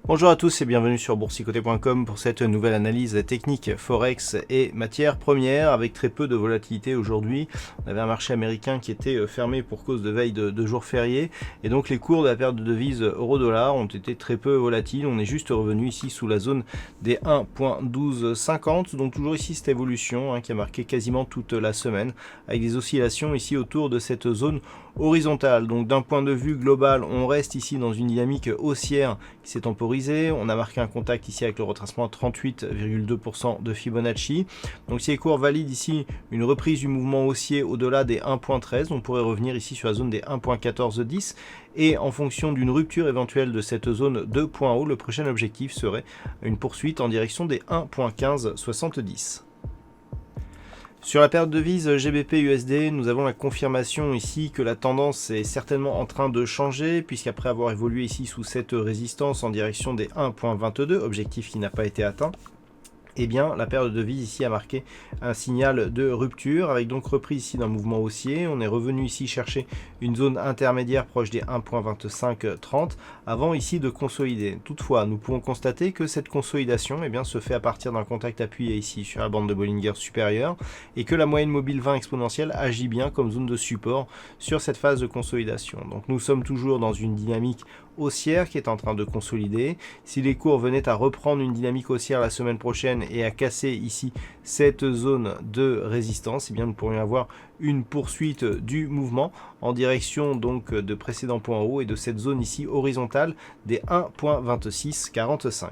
Bonjour à tous et bienvenue sur boursicoté.com pour cette nouvelle analyse technique Forex et matières premières avec très peu de volatilité aujourd'hui. On avait un marché américain qui était fermé pour cause de veille de jours fériés et donc les cours de la paire de devises euro-dollar ont été très peu volatiles. On est juste revenu ici sous la zone des 1.1250, donc toujours ici cette évolution qui a marqué quasiment toute la semaine avec des oscillations ici autour de cette zone horizontale. Donc d'un point de vue global, on reste ici dans une dynamique haussière qui s'est temporisée. On a marqué un contact ici avec le retracement à 38,2% de Fibonacci. Donc si les cours valident ici une reprise du mouvement haussier au-delà des 1.13, on pourrait revenir ici sur la zone des 1.1410 et en fonction d'une rupture éventuelle de cette zone de point haut, le prochain objectif serait une poursuite en direction des 1.1570. Sur la paire de devises GBP-USD, nous avons la confirmation ici que la tendance est certainement en train de changer, puisqu'après avoir évolué ici sous cette résistance en direction des 1.22, objectif qui n'a pas été atteint, eh bien la paire de devises ici a marqué un signal de rupture, avec donc reprise ici d'un mouvement haussier. On est revenu ici chercher une zone intermédiaire proche des 1.2530 avant ici de consolider. Toutefois, nous pouvons constater que cette consolidation se fait à partir d'un contact appuyé ici sur la bande de Bollinger supérieure et que la moyenne mobile 20 exponentielle agit bien comme zone de support sur cette phase de consolidation. Donc nous sommes toujours dans une dynamique haussière qui est en train de consolider. Si les cours venaient à reprendre une dynamique haussière la semaine prochaine et à casser ici cette zone de résistance, eh bien nous pourrions avoir une poursuite du mouvement en direction donc de précédents points hauts et de cette zone ici horizontale des 1.2645.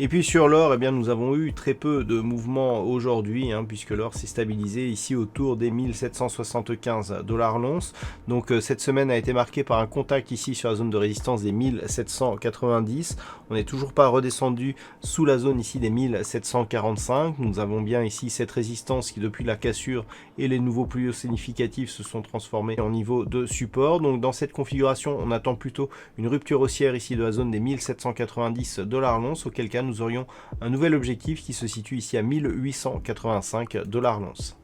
Et puis sur l'or, eh bien nous avons eu très peu de mouvements aujourd'hui, puisque l'or s'est stabilisé ici autour des 1775 $ l'once. Donc cette semaine a été marquée par un contact ici sur la zone de résistance des 1790. On n'est toujours pas redescendu sous la zone ici des 1745. Nous avons bien ici cette résistance qui depuis la cassure et les nouveaux plus hauts significatifs se sont transformés en niveau de support. Donc dans cette configuration, on attend plutôt une rupture haussière ici de la zone des 1790 $ l'once, auquel cas nous aurions un nouvel objectif qui se situe ici à 1885 $ l'once.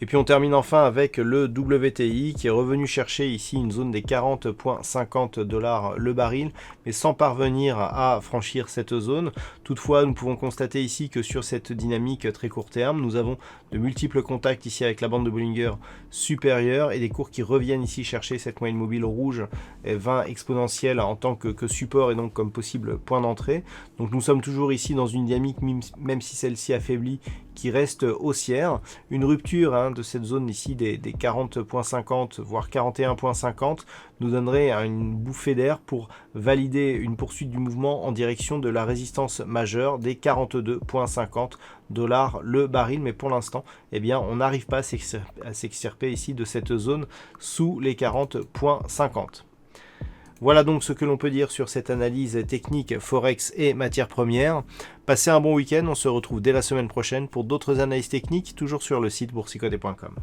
Et puis on termine enfin avec le WTI qui est revenu chercher ici une zone des 40,50 $ le baril, mais sans parvenir à franchir cette zone. Toutefois, nous pouvons constater ici que sur cette dynamique très court terme, nous avons de multiples contacts ici avec la bande de Bollinger supérieure et des cours qui reviennent ici chercher cette moyenne mobile rouge 20 exponentielle en tant que support et donc comme possible point d'entrée. Donc nous sommes toujours ici dans une dynamique, même si celle-ci affaiblit, qui reste haussière. Une rupture de cette zone ici des 40.50 voire 41.50 nous donnerait une bouffée d'air pour valider une poursuite du mouvement en direction de la résistance majeure des 42,50 $ le baril, mais pour l'instant on n'arrive pas à s'extirper ici de cette zone sous les 40,50. Voilà donc ce que l'on peut dire sur cette analyse technique Forex et matières premières. Passez un bon week-end, on se retrouve dès la semaine prochaine pour d'autres analyses techniques, toujours sur le site boursicoté.com.